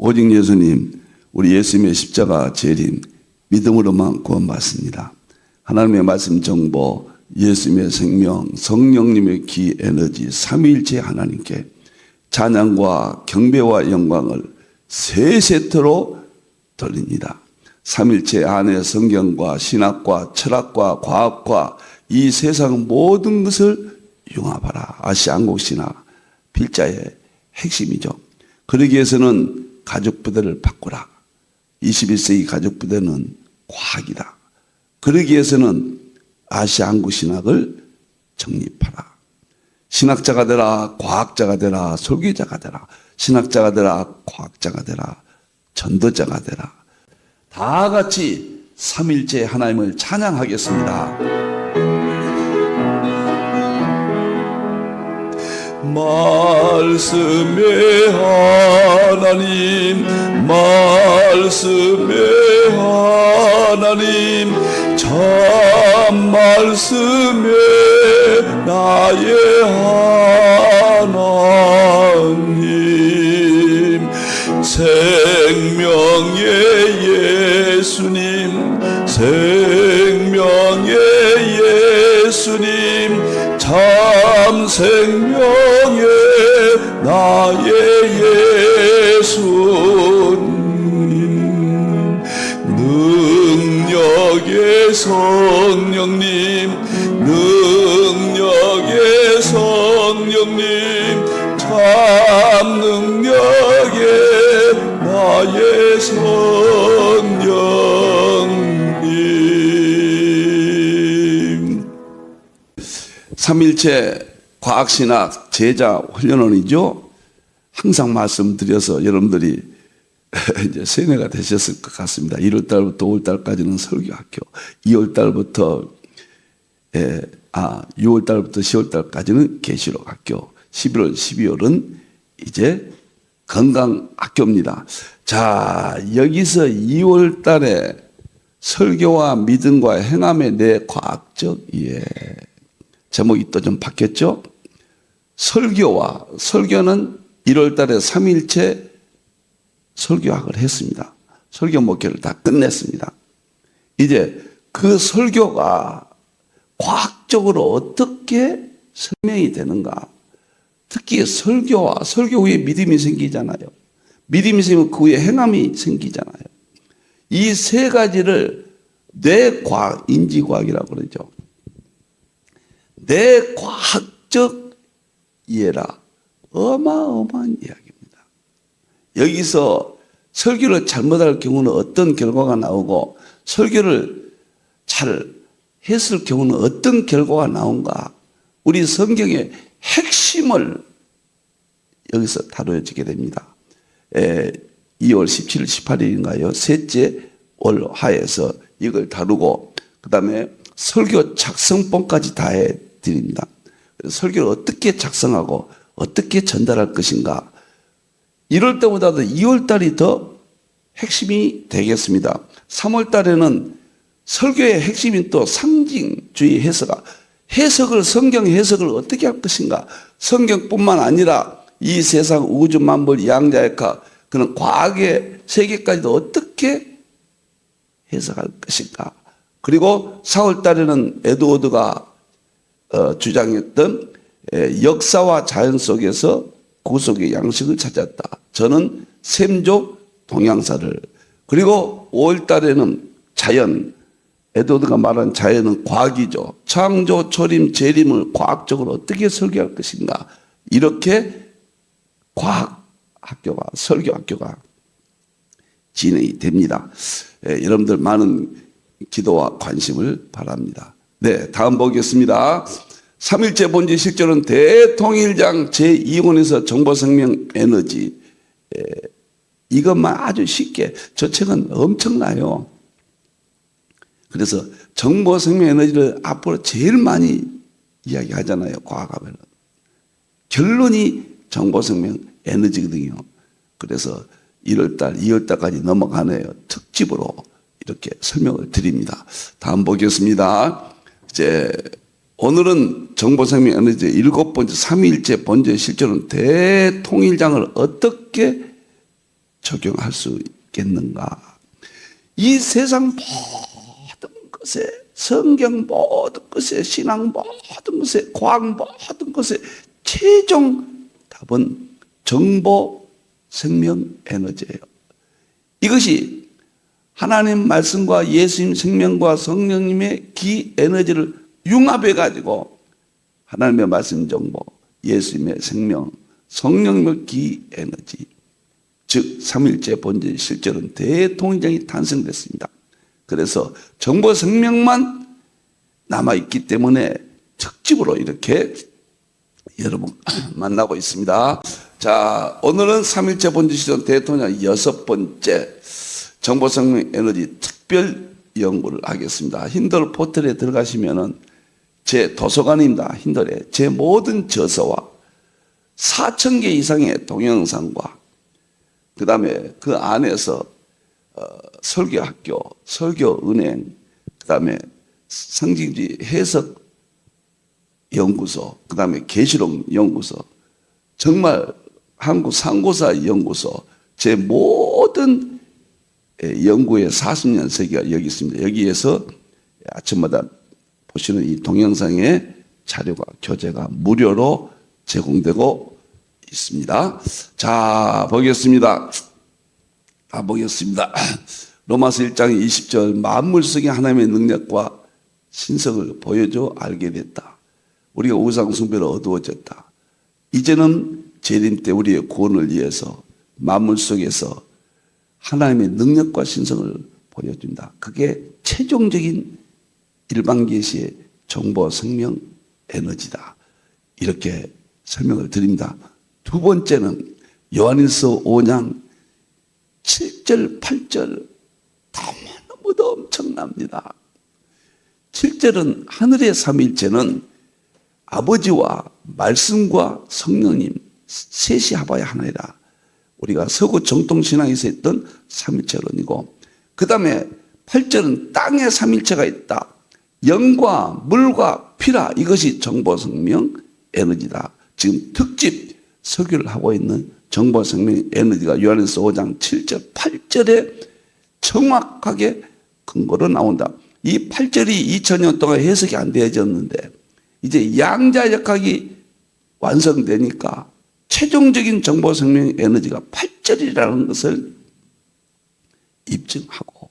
오직 예수님, 우리 예수님의 십자가 재림, 믿음으로만 구원받습니다. 하나님의 말씀 정보, 예수님의 생명, 성령님의 기 에너지, 삼위일체 하나님께 찬양과 경배와 영광을 세 세트로 돌립니다. 삼일체 안에 성경과 신학과 철학과 과학과 이 세상 모든 것을 융합하라. 아시안국 신학 필자의 핵심이죠. 그러기 위해서는 가족부대를 바꾸라. 21세기 가족부대는 과학이다. 그러기 위해서는 아시안국 신학을 정립하라. 신학자가 되라, 과학자가 되라, 설교자가 되라. 신학자가 되라, 과학자가 되라, 전도자가 되라. 다 같이 삼일째 하나님을 찬양하겠습니다. 말씀의 하나님, 말씀의 하나님, 참 말씀의 나의 하나님, 생명의 예수님, 생명의 예수님, 참 생명의 나의 예수님, 능력의 성령님, 능력의 성령님, 참 능력의 나의 성령님. 삼일체 과학신학 제자 훈련원이죠. 항상 말씀드려서 여러분들이 이제 세뇌가 되셨을 것 같습니다. 1월달부터 5월달까지는 설교학교, 2월달부터 6월달부터 10월달까지는 계시록학교, 11월, 12월은 이제 건강학교입니다. 자, 여기서 2월달에 설교와 믿음과 행함의 내 과학적 이해. 제목이 또 좀 바뀌었죠? 설교는 1월달에 3일째 설교학을 했습니다. 설교 목회를 다 끝냈습니다. 이제 그 설교가 과학적으로 어떻게 설명이 되는가? 특히 설교와 설교 후에 믿음이 생기잖아요. 믿음이 생기면 그 후에 행함이 생기잖아요. 이 세 가지를 뇌과학, 인지과학이라고 그러죠. 뇌과학적 이해라. 어마어마한 이야기입니다. 여기서 설교를 잘못할 경우는 어떤 결과가 나오고 설교를 잘 했을 경우는 어떤 결과가 나온가. 우리 성경의 핵심을 여기서 다뤄지게 됩니다. 2월 17일, 18일인가요? 셋째 월화에서 이걸 다루고 그 다음에 설교 작성본까지 다 해드립니다. 설교를 어떻게 작성하고 어떻게 전달할 것인가. 이럴 때보다도 2월 달이 더 핵심이 되겠습니다. 3월 달에는 설교의 핵심인 또 상징주의 해석을 성경 해석을 어떻게 할 것인가. 성경뿐만 아니라 이 세상 우주 만물 양자역학 그런 과학의 세계까지도 어떻게 해석할 것인가. 그리고 4월 달에는 에드워드가 주장했던 역사와 자연 속에서 구속의 양식을 찾았다. 저는 샘족 동양사를. 그리고 5월 달에는 자연, 에드워드가 말한 자연은 과학이죠. 창조, 초림, 재림을 과학적으로 어떻게 설교할 것인가. 이렇게 과학학교가, 설교학교가 진행이 됩니다. 여러분들 많은 기도와 관심을 바랍니다. 네, 다음 보겠습니다. 3일째 본질 실절은 대통일장 제2권에서 정보생명 에너지. 이것만 아주 쉽게, 저 책은 엄청나요. 그래서 정보생명 에너지를 앞으로 제일 많이 이야기하잖아요. 과학하면. 결론이 정보생명 에너지거든요. 그래서 1월달, 2월달까지 넘어가네요. 특집으로 이렇게 설명을 드립니다. 다음 보겠습니다. 이제 오늘은 정보생명 에너지 7번째 3일째 본질 실존은 대통일장을 어떻게 적용할 수 있겠는가? 이 세상 모든 것에, 성경 모든 것에, 신앙 모든 것에, 과학 모든 것에 최종 답은 정보, 생명, 에너지예요. 이것이 하나님 말씀과 예수님 생명과 성령님의 기 에너지를 융합해 가지고 하나님의 말씀 정보, 예수님의 생명, 성령님의 기 에너지, 즉 삼일째 본질 실제로는 대통령이 탄생됐습니다. 그래서 정보 생명만 남아있기 때문에 특집으로 이렇게 여러분 만나고 있습니다. 자, 오늘은 삼일째 본질 실존 대통령 6번째 정보 생명 에너지 특별 연구를 하겠습니다. 힌들 포털에 들어가시면은 제 도서관입니다. 힌들에 제 모든 저서와 4,000개 이상의 동영상과 그 다음에 그 안에서 설교학교, 설교은행, 그 다음에 성경지 해석 연구소, 그 다음에 계시록 연구소, 정말 한국 상고사 연구소, 제 모든 연구의 40년 세계가 여기 있습니다. 여기에서 아침마다 보시는 이 동영상의 자료가, 교재가 무료로 제공되고 있습니다. 자, 보겠습니다. 로마서 1장 20절, 만물 속에 하나님의 능력과 신성을 보여줘 알게 됐다. 우리가 우상 숭배로 어두워졌다. 이제는 재림 때 우리의 구원을 위해서 만물 속에서 하나님의 능력과 신성을 보여준다. 그게 최종적인 일반 계시의 정보, 생명, 에너지다. 이렇게 설명을 드립니다. 두 번째는 요한일서 5장 7절, 8절 너무도 엄청납니다. 7절은 하늘의 삼일체는 아버지와 말씀과 성령님 셋이 합하여 하나이라. 우리가 서구 정통신앙에서 했던 삼일체론이고, 그 다음에 8절은 땅에 삼일체가 있다. 영과 물과 피라. 이것이 정보, 생명, 에너지다. 지금 특집 설교를 하고 있는 정보, 생명, 에너지가 요한일서 5장 7절, 8절에 정확하게 근거로 나온다. 이 8절이 2000년 동안 해석이 안 되어졌는데 이제 양자역학이 완성되니까 최종적인 정보, 생명, 에너지가 8절이라는 것을 입증하고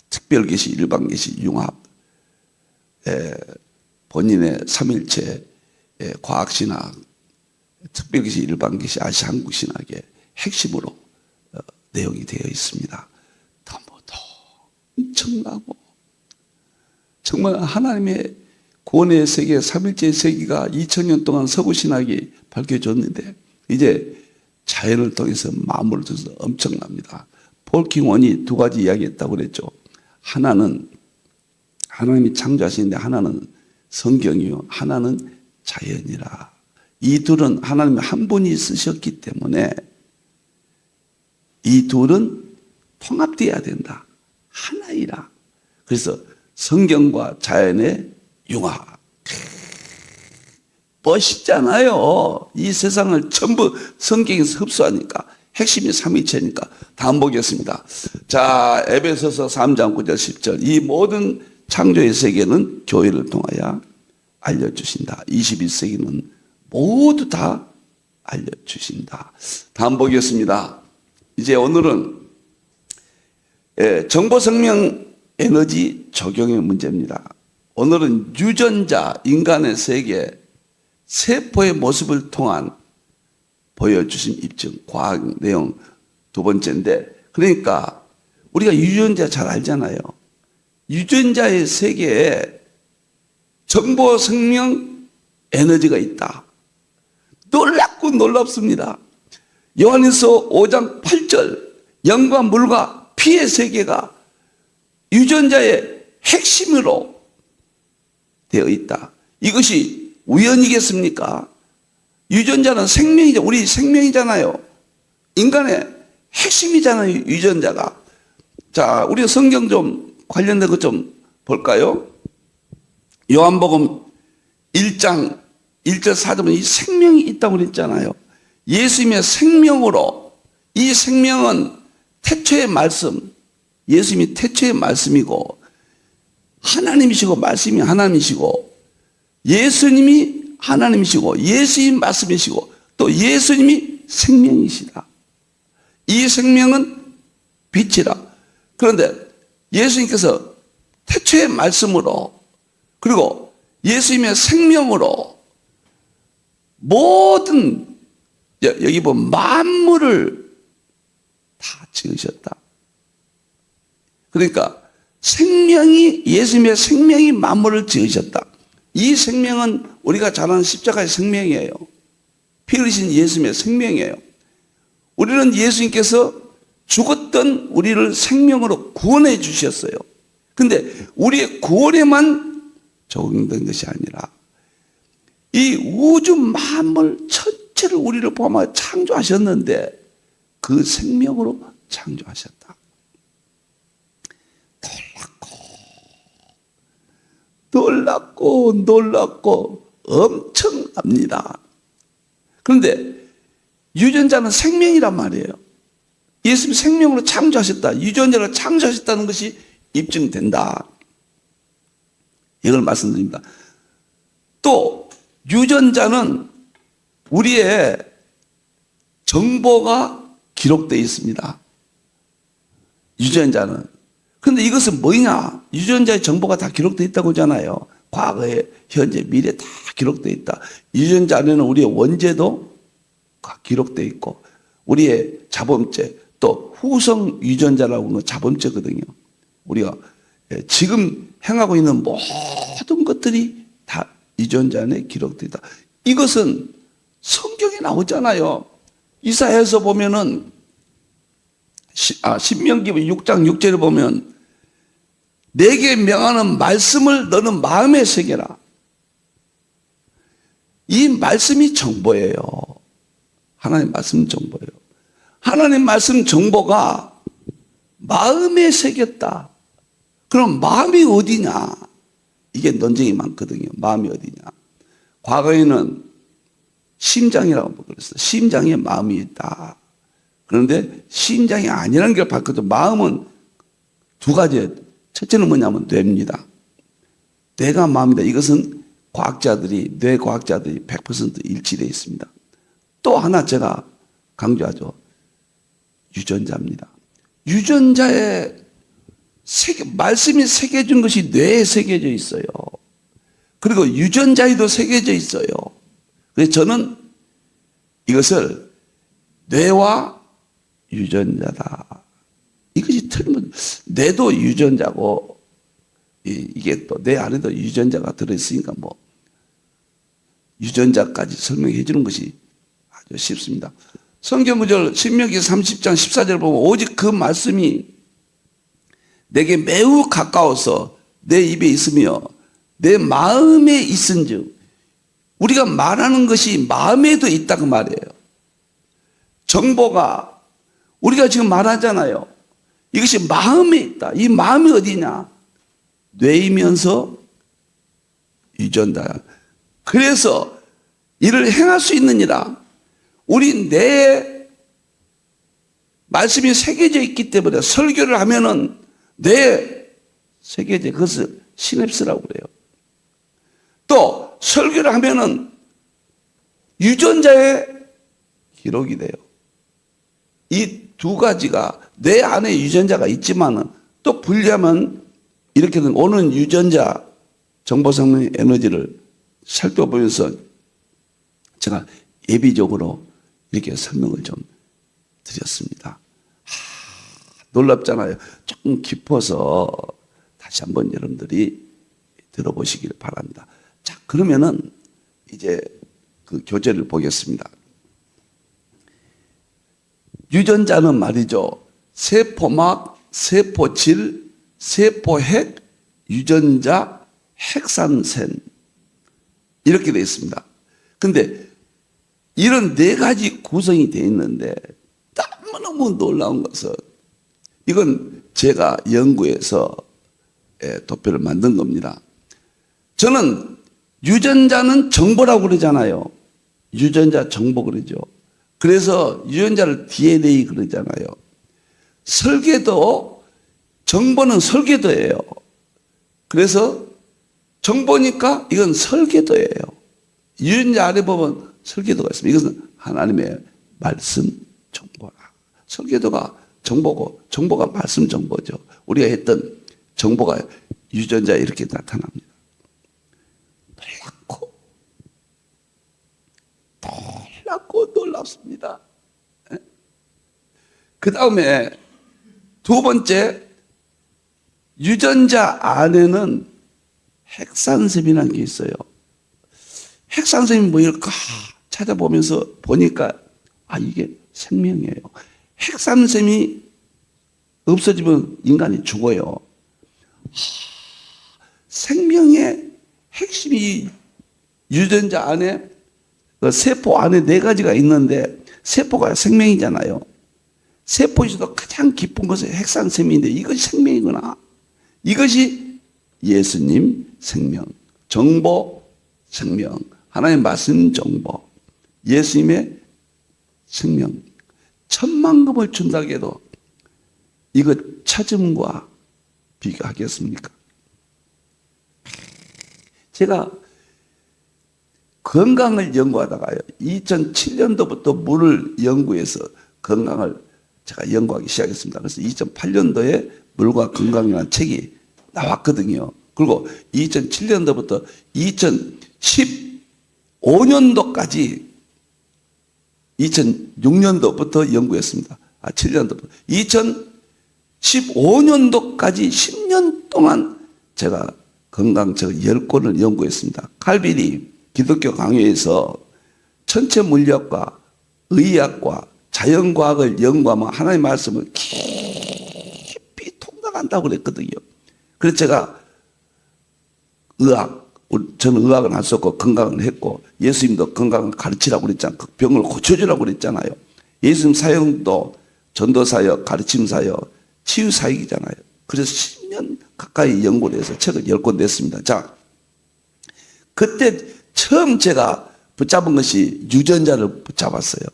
특별계시, 일반계시, 융합, 본인의 삼일체, 과학신학, 특별계시, 일반계시, 아시아 한국신학의 핵심으로 내용이 되어 있습니다. 너무도 엄청나고 정말 하나님의 구원의 세계, 삼일체의 세계가 2000년 동안 서구신학이 밝혀졌는데 이제 자연을 통해서 만물을 통해서 엄청납니다. 폴 킹원이 두 가지 이야기했다고 그랬죠. 하나는 하나님이 창조하시는데 하나는 성경이요, 하나는 자연이라. 이 둘은 하나님이 한 분이 쓰셨기 때문에 이 둘은 통합되어야 된다. 하나이라. 그래서 성경과 자연의 융합. 멋있잖아요. 이 세상을 전부 성경에서 흡수하니까. 핵심이 삼위체니까. 다음 보겠습니다. 자, 에베소서 3장 9절 10절. 이 모든 창조의 세계는 교회를 통하여 알려주신다. 21세기는 모두 다 알려주신다. 다음 보겠습니다. 이제 오늘은 정보생명 에너지 적용의 문제입니다. 오늘은 유전자, 인간의 세계, 세포의 모습을 통한 보여주신 입증, 과학 내용 두 번째인데, 그러니까 우리가 유전자 잘 알잖아요. 유전자의 세계에 정보, 생명, 에너지가 있다. 놀랍고 놀랍습니다. 요한일서 5장 8절, 영과 물과 피의 세계가 유전자의 핵심으로 되어 있다. 이것이 우연이겠습니까? 유전자는 생명이죠. 우리 생명이잖아요. 인간의 핵심이잖아요, 유전자가. 자, 우리 성경 좀 관련된 것 좀 볼까요? 요한복음 1장 1절 4절은 이 생명이 있다고 그랬잖아요. 예수님의 생명으로 이 생명은 태초의 말씀, 예수님이 태초의 말씀이고 하나님이시고 말씀이 하나님이시고 예수님이 하나님이시고 예수님 말씀이시고 또 예수님이 생명이시다. 이 생명은 빛이라. 그런데 예수님께서 태초의 말씀으로 그리고 예수님의 생명으로 모든 여기 보면 만물을 다 지으셨다. 그러니까 생명이 예수님의 생명이 만물을 지으셨다. 이 생명은 우리가 잘 아는 십자가의 생명이에요. 피 흘리신 예수님의 생명이에요. 우리는 예수님께서 죽었던 우리를 생명으로 구원해 주셨어요. 근데 우리의 구원에만 적용된 것이 아니라 이 우주 만물 전체를 우리를 포함하여 창조하셨는데 그 생명으로 창조하셨다. 놀랍고 엄청납니다. 그런데 유전자는 생명이란 말이에요. 예수님 생명으로 창조하셨다. 유전자를 창조하셨다는 것이 입증된다. 이걸 말씀드립니다. 또 유전자는 우리의 정보가 기록되어 있습니다. 유전자는. 그런데 이것은 뭐냐? 유전자의 정보가 다 기록되어 있다고 하잖아요. 과거에, 현재, 미래 다 기록되어 있다. 유전자 안에는 우리의 원죄도 기록되어 있고 우리의 자범죄 또 후성 유전자라고 하는 자범죄거든요. 우리가 지금 행하고 있는 모든 것들이 다 유전자 안에 기록되어 있다. 이것은 성경에 나오잖아요. 이사야에서 보면은 신명기 6장 6절에 보면 내게 명하는 말씀을 너는 마음에 새겨라. 이 말씀이 정보예요. 하나님 말씀 정보예요. 하나님 말씀 정보가 마음에 새겼다. 그럼 마음이 어디냐? 이게 논쟁이 많거든요. 마음이 어디냐? 과거에는 심장이라고 그랬어요. 심장에 마음이 있다. 그런데 심장이 아니라는 걸 봤거든요. 마음은 두 가지예요. 첫째는 뭐냐면 뇌입니다. 뇌가 마음이다. 이것은 과학자들이, 뇌과학자들이 100% 일치되어 있습니다. 또 하나 제가 강조하죠. 유전자입니다. 유전자에 말씀이 새겨진 것이 뇌에 새겨져 있어요. 그리고 유전자에도 새겨져 있어요. 그래서 저는 이것을 뇌와 유전자다. 이것이 틀리면 뇌도 유전자고 이게 또 뇌 안에도 유전자가 들어있으니까 뭐 유전자까지 설명해 주는 것이 아주 쉽습니다. 성경 구절 신명기 30장 14절 보면 오직 그 말씀이 내게 매우 가까워서 내 입에 있으며 내 마음에 있은즉 우리가 말하는 것이 마음에도 있다 그 말이에요. 정보가 우리가 지금 말하잖아요. 이것이 마음에 있다. 이 마음이 어디냐? 뇌이면서 유전자야. 그래서 이를 행할 수 있느니라. 우리 뇌에 말씀이 새겨져 있기 때문에 설교를 하면은 뇌에 새겨져 그것을 시냅스라고 그래요. 또 설교를 하면은 유전자에 기록이 돼요. 이 두 가지가 뇌 안에 유전자가 있지만은 또 분리하면 이렇게 된 오는 유전자 정보상의 에너지를 살펴보면서 제가 예비적으로 이렇게 설명을 좀 드렸습니다. 놀랍잖아요. 조금 깊어서 다시 한번 여러분들이 들어보시길 바랍니다. 자, 그러면은 이제 그 교재를 보겠습니다. 유전자는 말이죠. 세포막, 세포질, 세포핵, 유전자, 핵산센 이렇게 되어 있습니다. 근데 이런 네 가지 구성이 되어 있는데 너무너무 놀라운 것은 이건 제가 연구해서 도표를 만든 겁니다. 저는 유전자는 정보라고 그러잖아요. 유전자 정보 그러죠. 그래서 유전자를 DNA 그러잖아요. 설계도, 정보는 설계도예요. 그래서 정보니까 이건 설계도예요. 유전자 안에 보면 설계도가 있습니다. 이것은 하나님의 말씀 정보라. 설계도가 정보고 정보가 말씀 정보죠. 우리가 했던 정보가 유전자에 이렇게 나타납니다. 놀랍고 놀랍습니다. 그 다음에 두 번째, 유전자 안에는 핵산샘이라는 게 있어요. 핵산샘이 뭐일까 찾아보면서 보니까 이게 생명이에요. 핵산샘이 없어지면 인간이 죽어요. 생명의 핵심이 유전자 안에, 세포 안에 네 가지가 있는데, 세포가 생명이잖아요. 세포에서도 가장 깊은 것은 핵산샘인데 이것이 생명이구나. 이것이 예수님 생명, 정보 생명, 하나님 말씀 정보, 예수님의 생명. 천만금을 준다고 해도 이거 찾음과 비교하겠습니까? 제가 건강을 연구하다가요, 2007년도부터 물을 연구해서 건강을 제가 연구하기 시작했습니다. 그래서 2008년도에 물과 건강이라는 책이 나왔거든요. 그리고 2007년도부터 2015년도까지 2006년도부터 연구했습니다. 7년도부터. 2015년도까지 10년 동안 제가 건강책 10권을 연구했습니다. 칼빈이 기독교 강요에서 천체 물리학과 의학과 자연과학을 연구하면 하나님의 말씀을 깊이 통달한다고 그랬거든요. 그래서 제가 저는 의학은 할 수 없고 건강을 했고, 예수님도 건강을 가르치라고 그랬잖아요. 그 병을 고쳐주라고 그랬잖아요. 예수님 사역도 전도사역, 가르침사역, 치유사역이잖아요. 그래서 10년 가까이 연구를 해서 책을 10권 냈습니다. 자, 그때 처음 제가 붙잡은 것이 유전자를 붙잡았어요.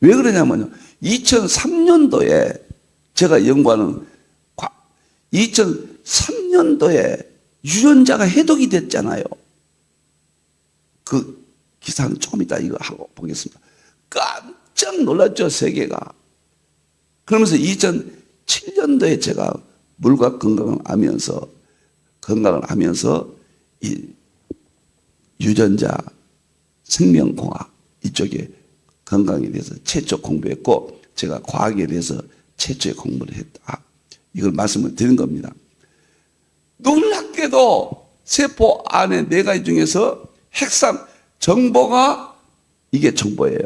왜 그러냐면요, 2003년도에 제가 연구하는 2003년도에 유전자가 해독이 됐잖아요. 그 기사는 조금 이따 이거 하고 보겠습니다. 깜짝 놀랐죠, 세계가. 그러면서 2007년도에 제가 물과 건강을 하면서 이 유전자 생명공학 이쪽에 건강에 대해서 최초 공부했고, 제가 과학에 대해서 최초의 공부를 했다. 이걸 말씀을 드린 겁니다. 놀랍게도 세포 안에 네 가지 중에서 핵산 정보가 이게 정보예요.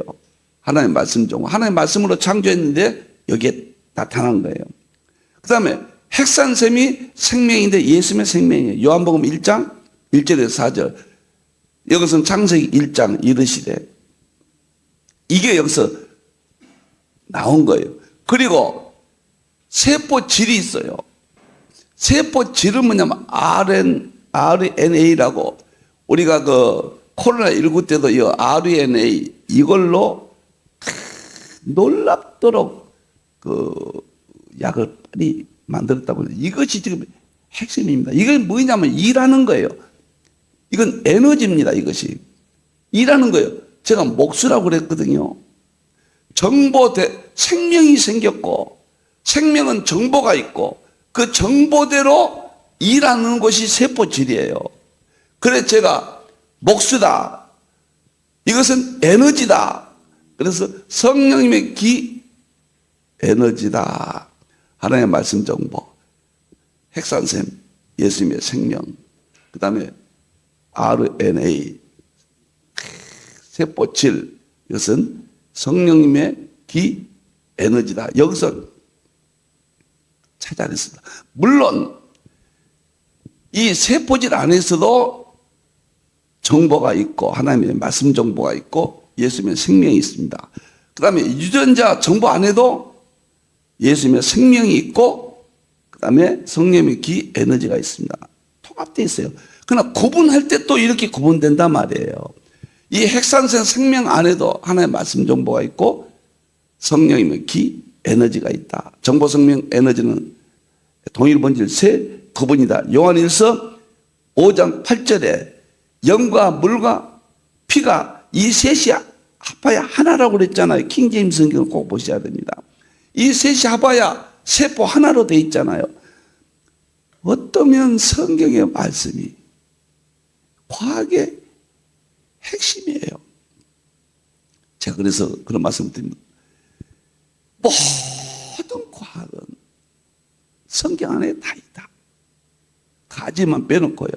하나님의 말씀 정보. 하나님의 말씀으로 창조했는데 여기에 나타난 거예요. 그 다음에 핵산샘이 생명인데 예수님의 생명이에요. 요한복음 1장 1절에서 4절. 여기서는 창세기 1장 이르시되. 이게 여기서 나온 거예요. 그리고 세포질이 있어요. 세포질은 뭐냐면 RNA라고, 우리가 그 코로나19 때도 이 RNA 이걸로 놀랍도록 그 약을 빨리 만들었다고 해요. 이것이 지금 핵심입니다. 이건 뭐냐면 일하는 거예요. 이건 에너지입니다. 이것이 일하는 거예요. 제가 목수라고 그랬거든요. 생명이 생겼고, 생명은 정보가 있고, 그 정보대로 일하는 것이 세포질이에요. 그래서 제가 목수다. 이것은 에너지다. 그래서 성령님의 에너지다. 하나님의 말씀 정보, 핵산샘, 예수님의 생명, 그 다음에 RNA, 세포질, 이것은 성령님의 에너지다. 여기서 찾아냈습니다. 물론 이 세포질 안에서도 정보가 있고, 하나님의 말씀 정보가 있고, 예수님의 생명이 있습니다. 그 다음에 유전자 정보 안에도 예수님의 생명이 있고, 그 다음에 성령의 에너지가 있습니다. 통합되어 있어요. 그러나 구분할 때 또 이렇게 구분된단 말이에요. 이 핵산생 생명 안에도 하나의 말씀 정보가 있고 성령이면 기, 에너지가 있다. 정보, 생명, 에너지는 동일 본질 세 구분이다. 요한일서 5장 8절에 영과 물과 피가 이 셋이 합하여 하나라고 그랬잖아요. 킹제임스 성경을 꼭 보셔야 됩니다. 이 셋이 합하여 세포 하나로 돼 있잖아요. 어떠면 성경의 말씀이 과학의 핵심이에요. 제가 그래서 그런 말씀을 드립니다. 모든 과학은 성경 안에 다 있다. 가지만 빼놓고요.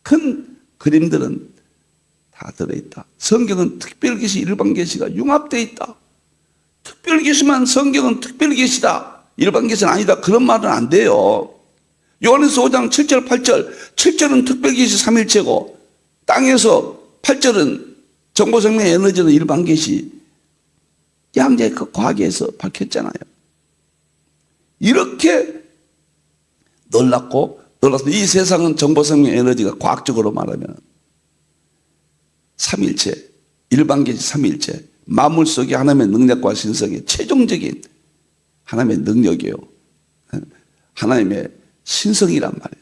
큰 그림들은 다 들어있다. 성경은 특별계시, 일반계시가 융합되어 있다. 특별계시만 성경은 특별계시다. 일반계시는 아니다. 그런 말은 안 돼요. 요한일서 5장 7절 8절 7절은 특별계시 삼일체고 땅에서 8절은 정보생명 에너지는 일반계시 양자의 그 과학에서 밝혔잖아요. 이렇게 놀라서 이 세상은 정보생명 에너지가 과학적으로 말하면 삼일체, 일반계시 삼일체, 만물 속에 하나님의 능력과 신성의 최종적인 하나님의 능력이에요. 하나님의 신성이란 말이에요.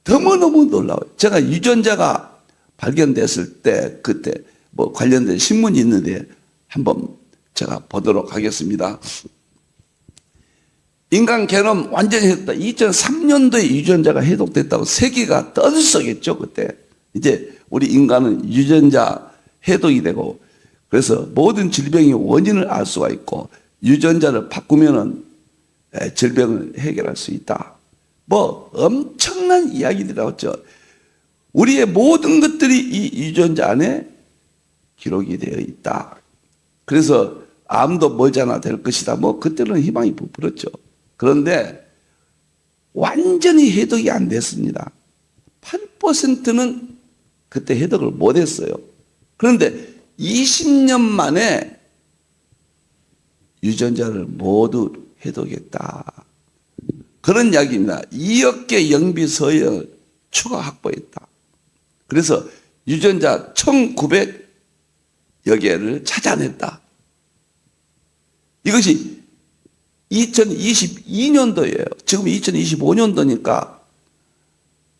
너무너무 놀라워요. 제가 유전자가 발견됐을 때 그때 뭐 관련된 신문이 있는데 한번 제가 보도록 하겠습니다. 인간 게놈 완전히 했다. 2003년도에 유전자가 해독됐다고 세계가 떠들썩했죠. 그때 이제 우리 인간은 유전자 해독이 되고 그래서 모든 질병의 원인을 알 수가 있고 유전자를 바꾸면은 질병을 해결할 수 있다. 뭐 엄청난 이야기들이 나왔죠. 우리의 모든 것들이 이 유전자 안에 기록이 되어 있다. 그래서 암도 머지않아 될 것이다. 뭐 그때는 희망이 부풀었죠. 그런데 완전히 해독이 안 됐습니다. 8%는 그때 해독을 못했어요. 그런데 20년 만에 유전자를 모두 해독했다. 그런 이야기입니다. 2억 개 영비 서열 추가 확보했다. 그래서 유전자 1900여 개를 찾아냈다. 이것이 2022년도예요. 지금 2025년도니까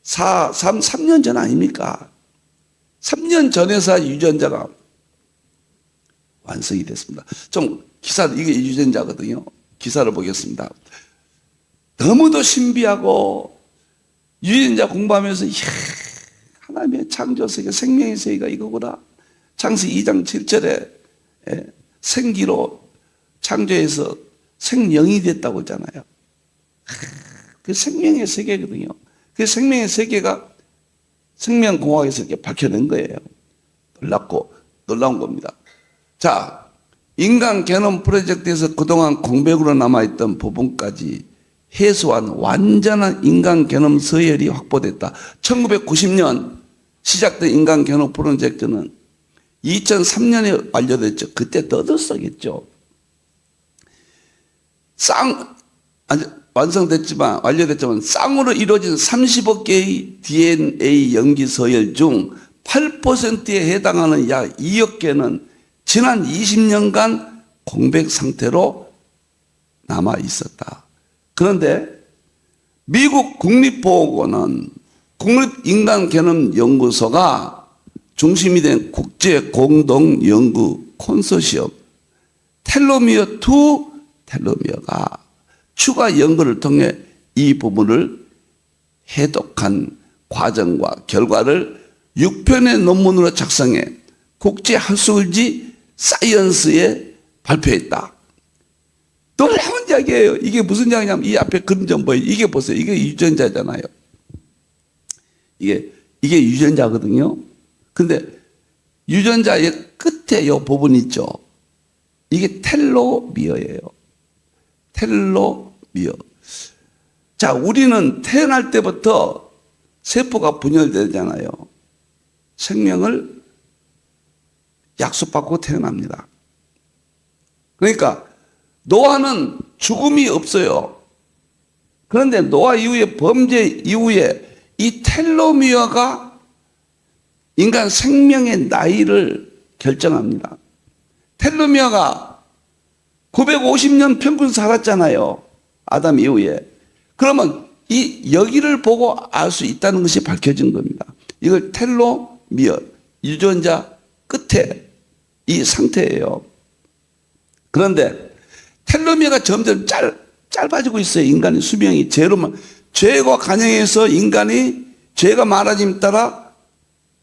3년 전 아닙니까? 3년 전에서 유전자가 완성이 됐습니다. 좀 기사를, 이게 유전자거든요. 기사를 보겠습니다. 너무도 신비하고 유전자 공부하면서 이야, 하나님의 창조 세계, 생명의 세계가 이거구나. 창세기 2장 7절에 생기로 창조해서 생명이 됐다고 하잖아요. 그 생명의 세계거든요. 그 생명의 세계가 생명공학에서 이렇게 밝혀낸 거예요. 놀라운 겁니다. 자, 인간 게놈 프로젝트에서 그동안 공백으로 남아있던 부분까지 해소한 완전한 인간 게놈 서열이 확보됐다. 1990년 시작된 인간 게놈 프로젝트는 2003년에 완료됐죠. 그때 떠들썩했죠. 완료됐지만 쌍으로 이루어진 30억 개의 DNA 염기 서열 중 8%에 해당하는 약 2억 개는 지난 20년간 공백 상태로 남아 있었다. 그런데 미국 국립보건원 국립인간개념연구소가 중심이 된 국제공동연구 콘소시엄 텔로미어2 텔로미어가 추가 연구를 통해 이 부분을 해독한 과정과 결과를 6편의 논문으로 작성해 국제학술지 사이언스에 발표했다. 놀라운 이야기예요. 이게 무슨 이야기냐면 이 앞에 그림 좀 보여요. 이게 보세요. 이게 유전자잖아요. 이게 유전자거든요. 근데 유전자의 끝에 이 부분 있죠. 이게 텔로미어예요. 텔로미어. 자, 우리는 태어날 때부터 세포가 분열되잖아요. 생명을 약속받고 태어납니다. 그러니까 노아는 죽음이 없어요. 그런데 노아 이후에 범죄 이후에 이 텔로미어가 인간 생명의 나이를 결정합니다. 텔로미어가 950년 평균 살았잖아요. 아담 이후에. 그러면 이 여기를 보고 알 수 있다는 것이 밝혀진 겁니다. 이걸 텔로미어, 유전자 끝에 이 상태예요. 그런데 텔로미어가 점점 짧아지고 있어요. 인간의 수명이 죄과 간영에서 인간이 죄가 많아짐에 따라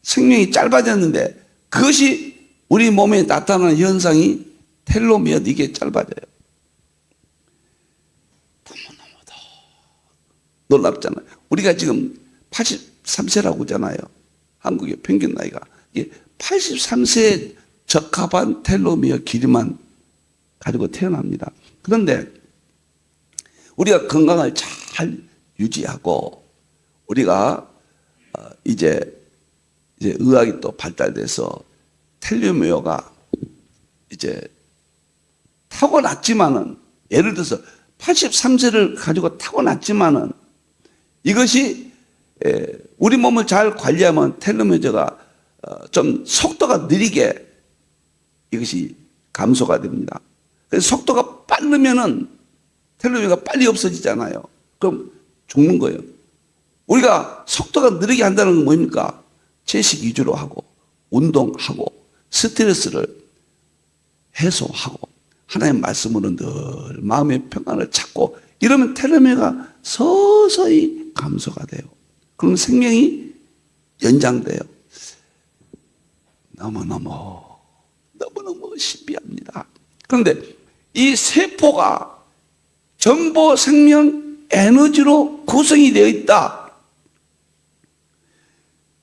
생명이 짧아졌는데 그것이 우리 몸에 나타나는 현상이 텔로미어, 이게 짧아져요. 너무너무도 놀랍잖아요. 우리가 지금 83세라고 하잖아요. 한국의 평균 나이가. 이게 83세에 적합한 텔로미어 길이만 가지고 태어납니다. 그런데 우리가 건강을 잘 유지하고 우리가 이제 의학이 또 발달돼서 텔로미어가 이제 타고났지만은, 예를 들어서 83세를 가지고 타고났지만은 이것이 우리 몸을 잘 관리하면 텔로미어가 좀 속도가 느리게 이것이 감소가 됩니다. 그래서 속도가 빠르면은 텔로미어가 빨리 없어지잖아요. 그럼 죽는 거예요. 우리가 속도가 느리게 한다는 건 뭡니까? 채식 위주로 하고 운동하고 스트레스를 해소하고 하나님의 말씀으로 늘 마음의 평안을 찾고 이러면 텔로미어가 서서히 감소가 돼요. 그럼 생명이 연장돼요. 너무너무 신비합니다. 그런데 이 세포가 정보 생명 에너지로 구성이 되어 있다.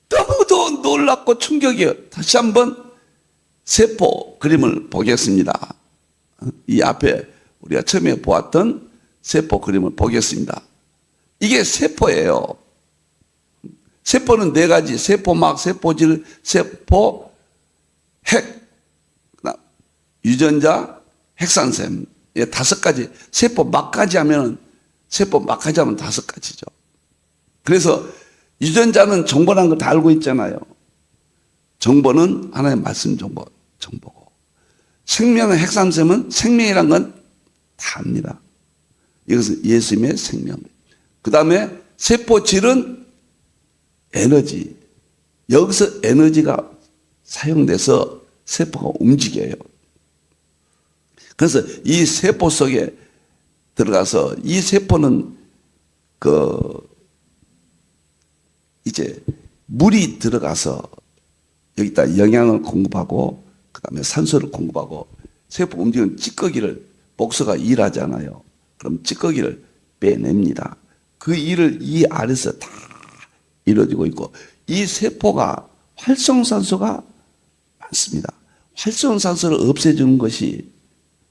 너무도 놀랍고 충격이에요. 다시 한번 세포 그림을 보겠습니다. 이 앞에 우리가 처음에 보았던 세포 그림을 보겠습니다. 이게 세포예요. 세포는 네 가지: 세포막, 세포질, 세포, 핵, 유전자, 핵산샘. 다섯 가지. 세포막까지 하면 다섯 가지죠. 그래서 유전자는 정보라는 걸 다 알고 있잖아요. 정보는 하나의 말씀 정보고. 생명의 핵산샘은 생명이란 건 다 압니다. 이것은 예수님의 생명. 그 다음에 세포질은 에너지. 여기서 에너지가 사용돼서 세포가 움직여요. 그래서 이 세포 속에 들어가서 이 세포는 이제 물이 들어가서 여기다 영양을 공급하고 그다음에 산소를 공급하고 세포 움직이는 찌꺼기를 복소가 일하잖아요. 그럼 찌꺼기를 빼냅니다. 그 일을 이 안에서 다 이루어지고 있고 이 세포가 활성산소가 많습니다. 활성산소를 없애주는 것이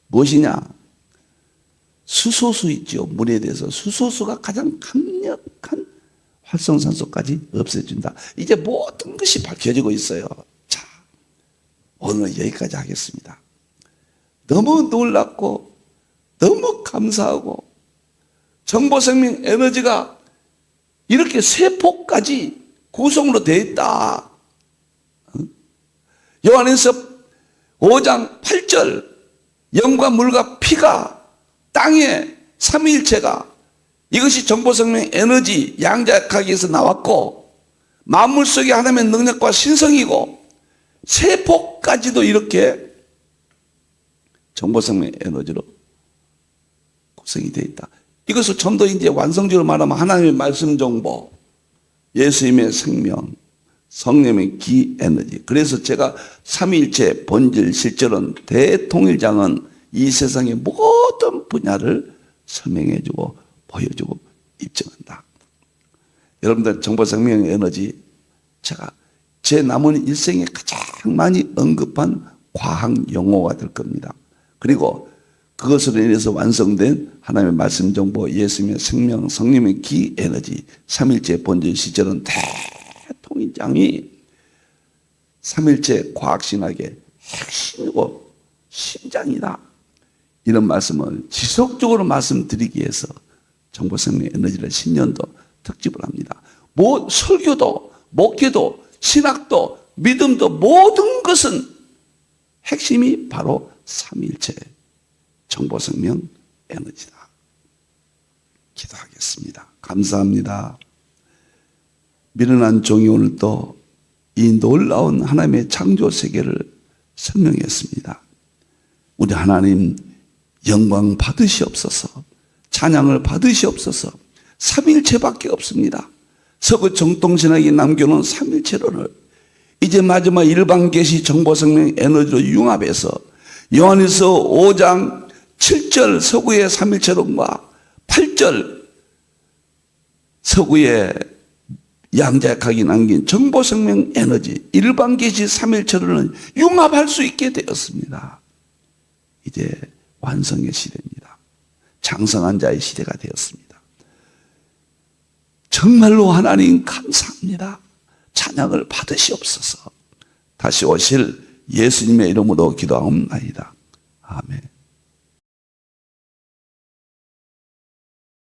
무엇이냐? 수소수 있죠. 물에 대해서 수소수가 가장 강력한 활성산소까지 없애준다. 이제 모든 것이 밝혀지고 있어요. 자, 오늘 여기까지 하겠습니다. 너무 놀랍고 너무 감사하고 정보생명 에너지가 이렇게 세포까지 구성으로 되어 있다. 요한에서 5장 8절 영과 물과 피가 땅의 삼위일체가 이것이 정보생명 에너지 양자역학에서 나왔고 만물 속에 하나님의 능력과 신성이고 세포까지도 이렇게 정보생명 에너지로 구성이 되어 있다. 이것을 좀 더 이제 완성적으로 말하면 하나님의 말씀 정보, 예수님의 생명, 성령의 기 에너지. 그래서 제가 삼위일체 본질 실제론 대통일장은 이 세상의 모든 분야를 설명해주고 보여주고 입증한다. 여러분들 정보생명 에너지 제가 제 남은 일생에 가장 많이 언급한 과학 용어가 될 겁니다. 그리고 그것으로 인해서 완성된 하나님의 말씀 정보, 예수님의 생명, 성령의 기 에너지, 삼일체 본질 시절은 대통일장이 삼일체 과학신학의 핵심이고 심장이다. 이런 말씀을 지속적으로 말씀드리기 위해서 정보생명 에너지를 10년도 특집을 합니다. 설교도, 목회도, 신학도 믿음도 모든 것은 핵심이 바로 삼위일체 정보생명 에너지다. 기도하겠습니다. 감사합니다. 미련한 종이 오늘도 이 놀라운 하나님의 창조 세계를 설명했습니다. 우리 하나님 영광 받으시옵소서. 찬양을 받으시옵소서. 삼위일체밖에 없습니다. 서구 정통신학이 남겨놓은 삼위일체론을 이제 마지막 일반 계시 정보생명 에너지로 융합해서 요한일서 5장 7절 서구의 삼위일체론과 8절 서구의 양자역학이 남긴 정보생명 에너지 일반 계시 삼위일체론을 융합할 수 있게 되었습니다. 이제 완성의 시대입니다. 장성한 자의 시대가 되었습니다. 정말로 하나님 감사합니다. 찬양을 받으시옵소서. 다시 오실 예수님의 이름으로 기도하옵나이다. 아멘.